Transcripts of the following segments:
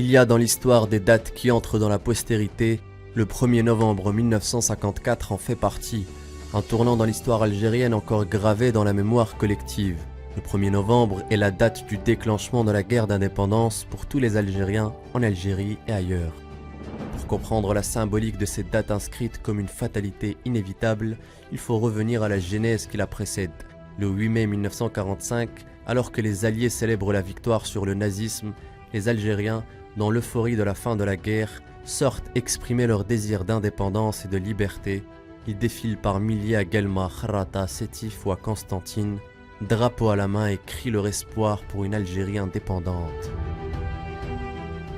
S'il y a dans l'histoire des dates qui entrent dans la postérité, le 1er novembre 1954 en fait partie, un tournant dans l'histoire algérienne encore gravé dans la mémoire collective. Le 1er novembre est la date du déclenchement de la guerre d'indépendance pour tous les Algériens en Algérie et ailleurs. Pour comprendre la symbolique de cette date inscrite comme une fatalité inévitable, il faut revenir à la genèse qui la précède. Le 8 mai 1945, alors que les Alliés célèbrent la victoire sur le nazisme, les Algériens, dans l'euphorie de la fin de la guerre, sortent exprimer leur désir d'indépendance et de liberté. Ils défilent par milliers à Guelma, Kharrata, Sétif ou à Constantine, drapeau à la main et crient leur espoir pour une Algérie indépendante.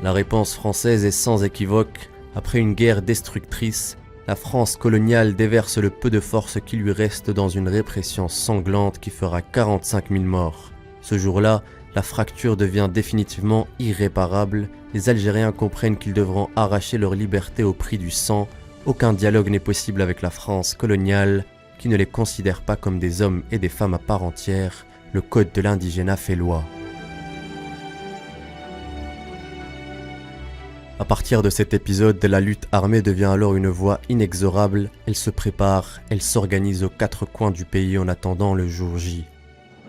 La réponse française est sans équivoque. Après une guerre destructrice, la France coloniale déverse le peu de force qui lui reste dans une répression sanglante qui fera 45 000 morts. Ce jour-là, la fracture devient définitivement irréparable. Les Algériens comprennent qu'ils devront arracher leur liberté au prix du sang. Aucun dialogue n'est possible avec la France coloniale, qui ne les considère pas comme des hommes et des femmes à part entière. Le code de l'indigénat fait loi. À partir de cet épisode, la lutte armée devient alors une voie inexorable. Elle se prépare, elle s'organise aux quatre coins du pays en attendant le jour J.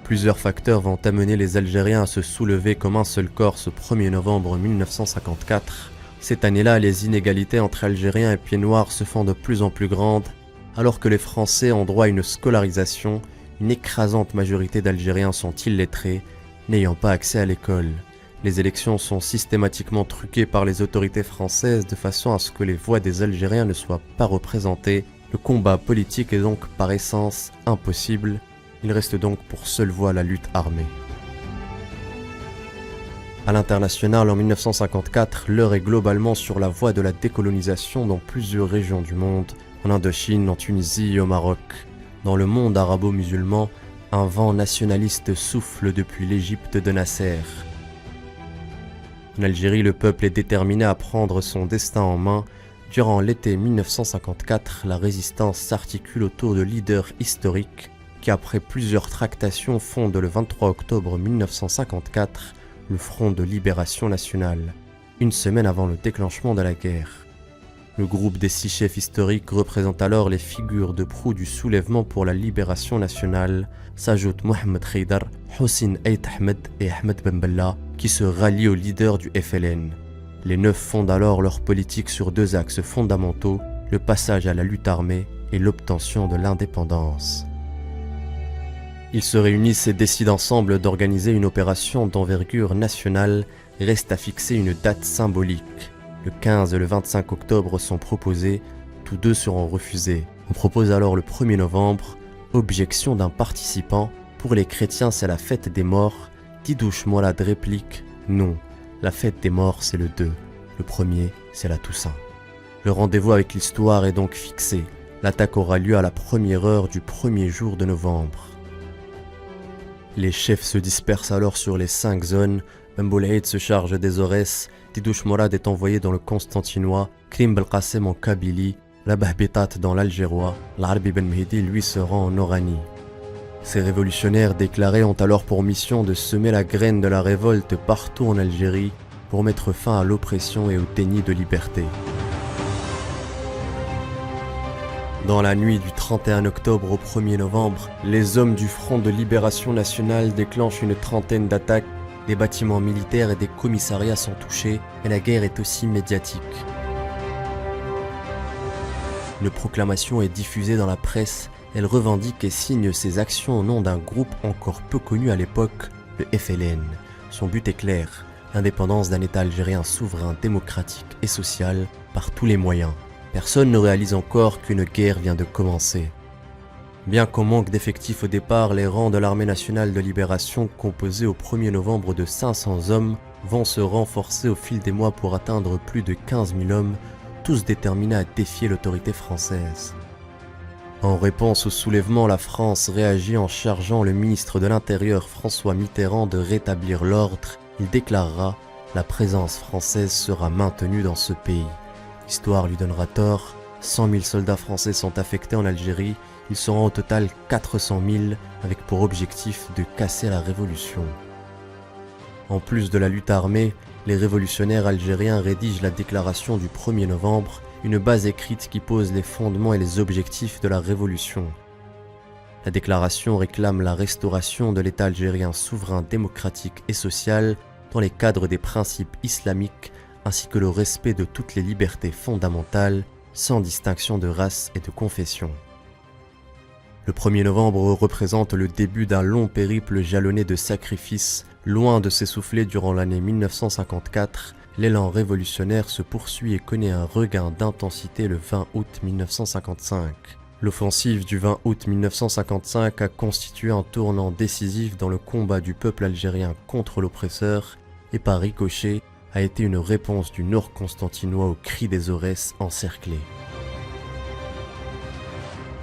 Plusieurs facteurs vont amener les Algériens à se soulever comme un seul corps ce 1er novembre 1954. Cette année-là, les inégalités entre Algériens et Pieds Noirs se font de plus en plus grandes. Alors que les Français ont droit à une scolarisation, une écrasante majorité d'Algériens sont illettrés, n'ayant pas accès à l'école. Les élections sont systématiquement truquées par les autorités françaises de façon à ce que les voix des Algériens ne soient pas représentées. Le combat politique est donc par essence impossible. Il reste donc pour seule voie la lutte armée. À l'international, en 1954, l'heure est globalement sur la voie de la décolonisation dans plusieurs régions du monde, en Indochine, en Tunisie et au Maroc. Dans le monde arabo-musulman, un vent nationaliste souffle depuis l'Égypte de Nasser. En Algérie, le peuple est déterminé à prendre son destin en main. Durant l'été 1954, la résistance s'articule autour de leaders historiques qui, après plusieurs tractations, fondent le 23 octobre 1954 le Front de Libération Nationale, une semaine avant le déclenchement de la guerre. Le groupe des 6 chefs historiques représente alors les figures de proue du soulèvement pour la libération nationale. S'ajoutent Mohamed Khaïdar, Hossein Ait Ahmed et Ahmed Ben Bella, qui se rallient aux leaders du FLN. Les 9 fondent alors leur politique sur 2 axes fondamentaux, le passage à la lutte armée et l'obtention de l'indépendance. Ils se réunissent et décident ensemble d'organiser une opération d'envergure nationale. Reste à fixer une date symbolique. Le 15 et le 25 octobre sont proposés, tous deux seront refusés. On propose alors le 1er novembre. Objection d'un participant, pour les chrétiens c'est la fête des morts. Tidouche Mollad réplique, non, la fête des morts c'est le 2, le 1er c'est la Toussaint. Le rendez-vous avec l'histoire est donc fixé. L'attaque aura lieu à la première heure du 1er jour de novembre. Les chefs se dispersent alors sur les 5 zones. Ben Boulaïd se charge des Aurès, Tidouche Mollad est envoyé dans le Constantinois, Krim Belkacem en Kabylie, Rabah Bitat dans l'Algérois, l'Arbi Ben Mehdi lui se rend en Oranie. Ces révolutionnaires déclarés ont alors pour mission de semer la graine de la révolte partout en Algérie pour mettre fin à l'oppression et au déni de liberté. Dans la nuit du 31 octobre au 1er novembre, les hommes du Front de Libération Nationale déclenchent une trentaine d'attaques. Des bâtiments militaires et des commissariats sont touchés, et la guerre est aussi médiatique. Une proclamation est diffusée dans la presse. Elle revendique et signe ses actions au nom d'un groupe encore peu connu à l'époque, le FLN. Son but est clair, l'indépendance d'un État algérien souverain, démocratique et social par tous les moyens. Personne ne réalise encore qu'une guerre vient de commencer. Bien qu'en manque d'effectifs au départ, les rangs de l'armée nationale de libération, composés au 1er novembre de 500 hommes, vont se renforcer au fil des mois pour atteindre plus de 15 000 hommes, tous déterminés à défier l'autorité française. En réponse au soulèvement, la France réagit en chargeant le ministre de l'Intérieur François Mitterrand de rétablir l'ordre. Il déclarera « La présence française sera maintenue dans ce pays ». L'histoire lui donnera tort. 100 000 soldats français sont affectés en Algérie. Ils seront au total 400 000 avec pour objectif de casser la révolution. En plus de la lutte armée, les révolutionnaires algériens rédigent la déclaration du 1er novembre, une base écrite qui pose les fondements et les objectifs de la révolution. La déclaration réclame la restauration de l'État algérien souverain, démocratique et social dans les cadres des principes islamiques ainsi que le respect de toutes les libertés fondamentales sans distinction de race et de confession. Le 1er novembre représente le début d'un long périple jalonné de sacrifices. Loin de s'essouffler durant l'année 1954, l'élan révolutionnaire se poursuit et connaît un regain d'intensité le 20 août 1955. L'offensive du 20 août 1955 a constitué un tournant décisif dans le combat du peuple algérien contre l'oppresseur et par ricochet a été une réponse du nord constantinois au cri des Aurès encerclés.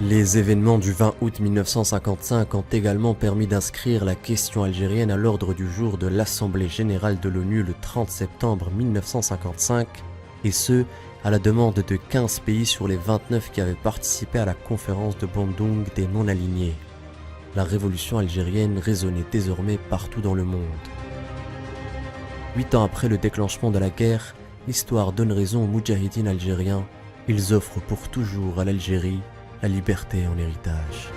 Les événements du 20 août 1955 ont également permis d'inscrire la question algérienne à l'ordre du jour de l'Assemblée générale de l'ONU le 30 septembre 1955, et ce, à la demande de 15 pays sur les 29 qui avaient participé à la conférence de Bandung des non-alignés. La révolution algérienne résonnait désormais partout dans le monde. 8 ans après le déclenchement de la guerre, l'histoire donne raison aux moudjahidines algériens. Ils offrent pour toujours à l'Algérie la liberté en héritage.